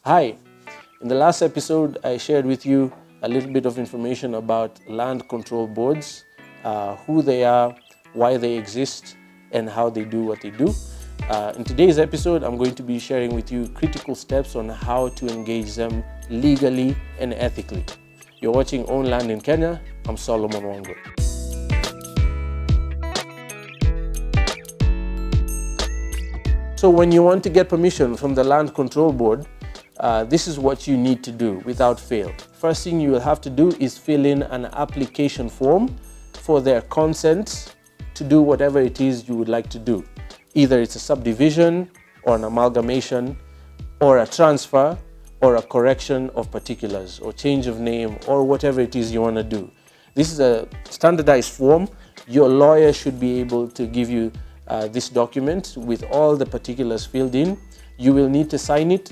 Hi, in the last episode I shared with you a little bit of information about land control boards, who they are, why they exist, and how they do what they do. In today's episode, I'm going to be sharing with you critical steps on how to engage them legally and ethically. You're watching Own Land in Kenya. I'm Solomon Wango. So when you want to get permission from the Land Control Board, this is what you need to do without fail. First thing you will have to do is fill in an application form for their consent to do whatever it is you would like to do. Either it's a subdivision or an amalgamation or a transfer or a correction of particulars or change of name or whatever it is you want to do. This is a standardized form. Your lawyer should be able to give you this document with all the particulars filled in. You will need to sign it,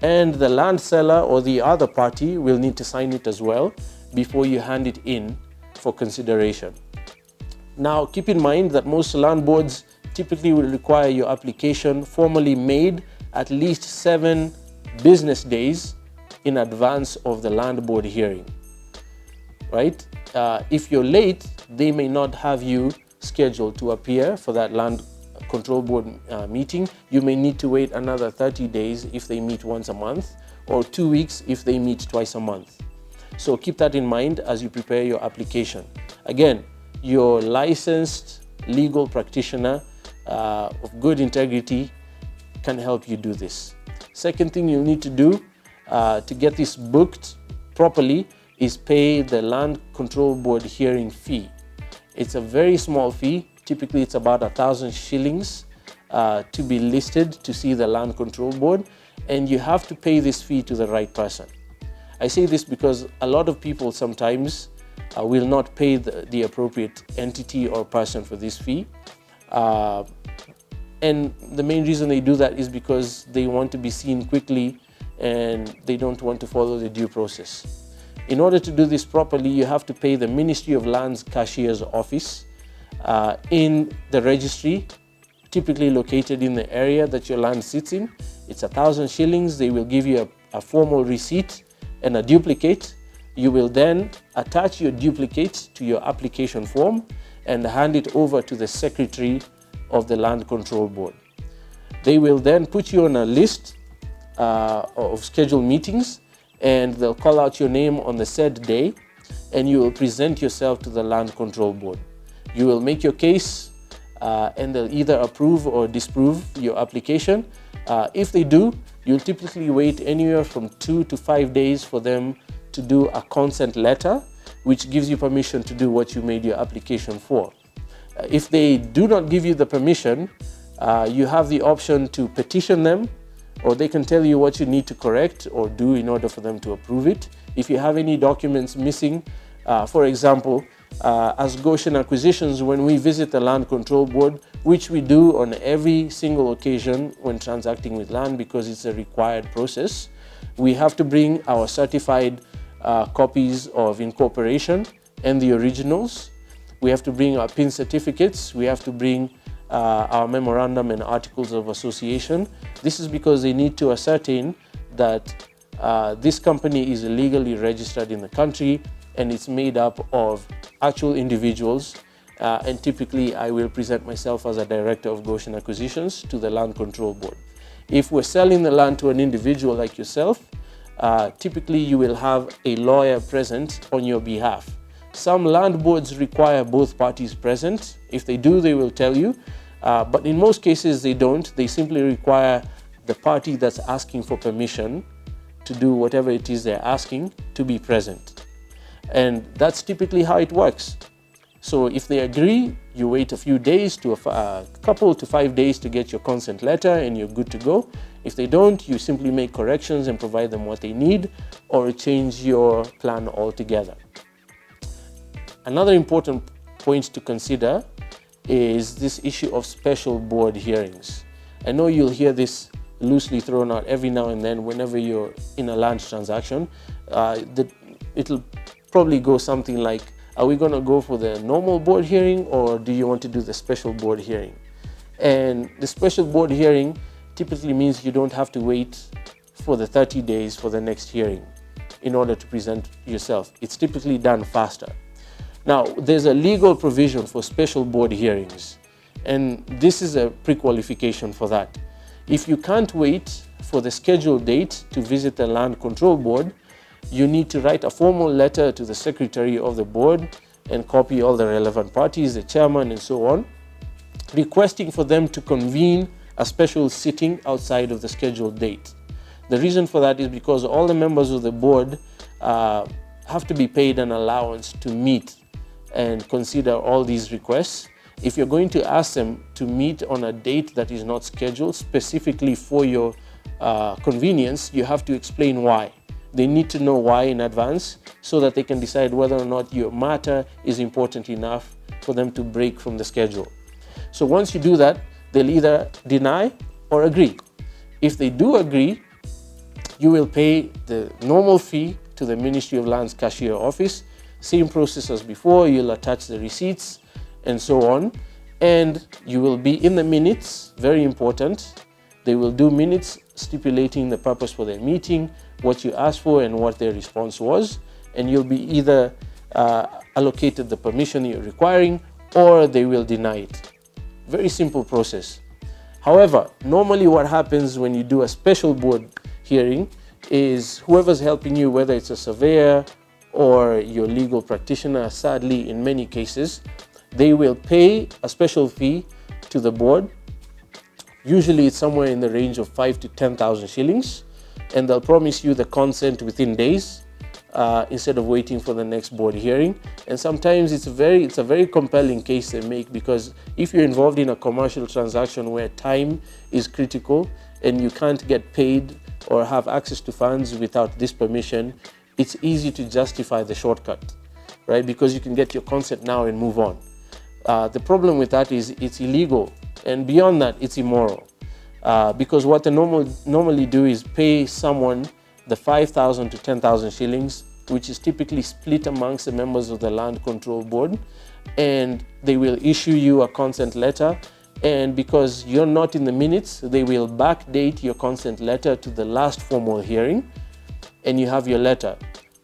and the land seller or the other party will need to sign it as well before you hand it in for consideration. Now, keep in mind that most land boards typically will require your application formally made at least 7 business days in advance of the land board hearing, right? If you're late, they may not have you scheduled to appear for that land control board meeting. You may need to wait another 30 days if they meet once a month, or 2 weeks if they meet twice a month. So keep that in mind as you prepare your application. Again, your licensed legal practitioner of good integrity can help you do this. Second thing you'll need to do to get this booked properly is pay the land control board hearing fee. It's a very small fee. Typically, it's about 1,000 shillings to be listed to see the land control board, and you have to pay this fee to the right person. I say this because a lot of people sometimes will not pay the appropriate entity or person for this fee. And the main reason they do that is because they want to be seen quickly and they don't want to follow the due process. In order to do this properly, you have to pay the Ministry of Lands Cashier's office in the registry, typically located in the area that your land sits in. It's 1,000 shillings. They will give you a formal receipt and a duplicate. You will then attach your duplicate to your application form and hand it over to the Secretary of the Land Control Board. They will then put you on a list of scheduled meetings, and they'll call out your name on the said day, and you will present yourself to the Land Control Board. You will make your case, and they'll either approve or disapprove your application. If they do, you'll typically wait anywhere from 2 to 5 days for them to do a consent letter, which gives you permission to do what you made your application for. If they do not give you the permission, you have the option to petition them, or they can tell you what you need to correct or do in order for them to approve it. If you have any documents missing, for example, as Goshen Acquisitions, when we visit the Land Control Board, which we do on every single occasion when transacting with land because it's a required process, we have to bring our certified copies of incorporation and the originals. We have to bring our PIN certificates. We have to bring our memorandum and articles of association. This is because they need to ascertain that this company is legally registered in the country and it's made up of actual individuals. And typically, I will present myself as a director of Goshen Acquisitions to the Land Control Board. If we're selling the land to an individual like yourself, typically you will have a lawyer present on your behalf. Some land boards require both parties present. If they do, they will tell you. But in most cases, they don't. They simply require the party that's asking for permission to do whatever it is they're asking to be present. And that's typically how it works. So if they agree, you wait a few days to a couple to 5 days to get your consent letter and you're good to go. If they don't, you simply make corrections and provide them what they need or change your plan altogether. Another important point to consider is this issue of special board hearings. I know you'll hear this loosely thrown out every now and then whenever you're in a land transaction. It'll probably go something like, are we going to go for the normal board hearing or do you want to do the special board hearing? And the special board hearing typically means you don't have to wait for the 30 days for the next hearing in order to present yourself. It's typically done faster. Now, there's a legal provision for special board hearings, and this is a pre-qualification for that. If you can't wait for the scheduled date to visit the Land Control Board, you need to write a formal letter to the secretary of the board and copy all the relevant parties, the chairman and so on, requesting for them to convene a special sitting outside of the scheduled date. The reason for that is because all the members of the board have to be paid an allowance to meet and consider all these requests. If you're going to ask them to meet on a date that is not scheduled specifically for your convenience, you have to explain why. They need to know why in advance so that they can decide whether or not your matter is important enough for them to break from the schedule. So once you do that, they'll either deny or agree. If they do agree, you will pay the normal fee to the Ministry of Lands cashier office. Same process as before, you'll attach the receipts and so on. And you will be in the minutes, very important. They will do minutes stipulating the purpose for their meeting, what you asked for and what their response was. And you'll be either allocated the permission you're requiring or they will deny it. Very simple process. However, normally what happens when you do a special board hearing is whoever's helping you, whether it's a surveyor or your legal practitioner, sadly in many cases, they will pay a special fee to the board. Usually it's somewhere in the range of 5,000 to 10,000 shillings, and they'll promise you the consent within days instead of waiting for the next board hearing. And sometimes it's a very compelling case they make, because if you're involved in a commercial transaction where time is critical and you can't get paid or have access to funds without this permission, it's easy to justify the shortcut, right? Because you can get your consent now and move on. The problem with that is it's illegal, and beyond that, it's immoral. Because what they normally do is pay someone the 5,000 to 10,000 shillings, which is typically split amongst the members of the Land Control Board, and they will issue you a consent letter. And because you're not in the minutes, they will backdate your consent letter to the last formal hearing, and you have your letter.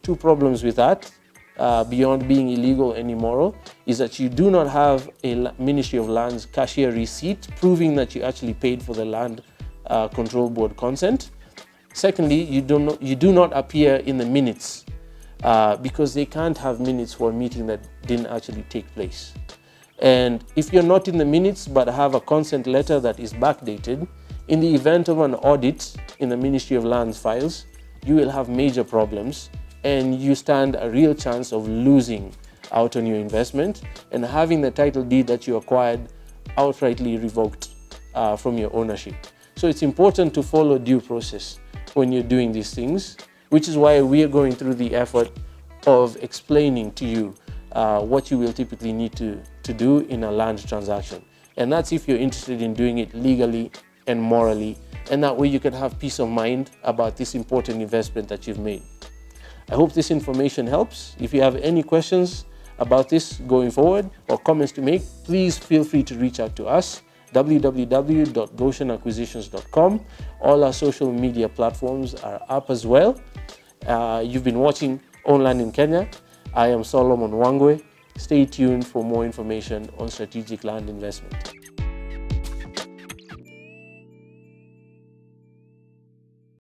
Two problems with that, beyond being illegal and immoral, is that you do not have a Ministry of Lands cashier receipt proving that you actually paid for the Land Control Board consent. Secondly, you do not appear in the minutes because they can't have minutes for a meeting that didn't actually take place. And if you're not in the minutes but have a consent letter that is backdated, in the event of an audit in the Ministry of Lands files, you will have major problems and you stand a real chance of losing out on your investment and having the title deed that you acquired outrightly revoked from your ownership. So it's important to follow due process when you're doing these things, which is why we are going through the effort of explaining to you what you will typically need to do in a land transaction. And that's if you're interested in doing it legally and morally, and that way you can have peace of mind about this important investment that you've made. I hope this information helps. If you have any questions about this going forward or comments to make, please feel free to reach out to us, www.goshenacquisitions.com. All our social media platforms are up as well. You've been watching Own Land in Kenya. I am Solomon Wangwe. Stay tuned for more information on strategic land investment.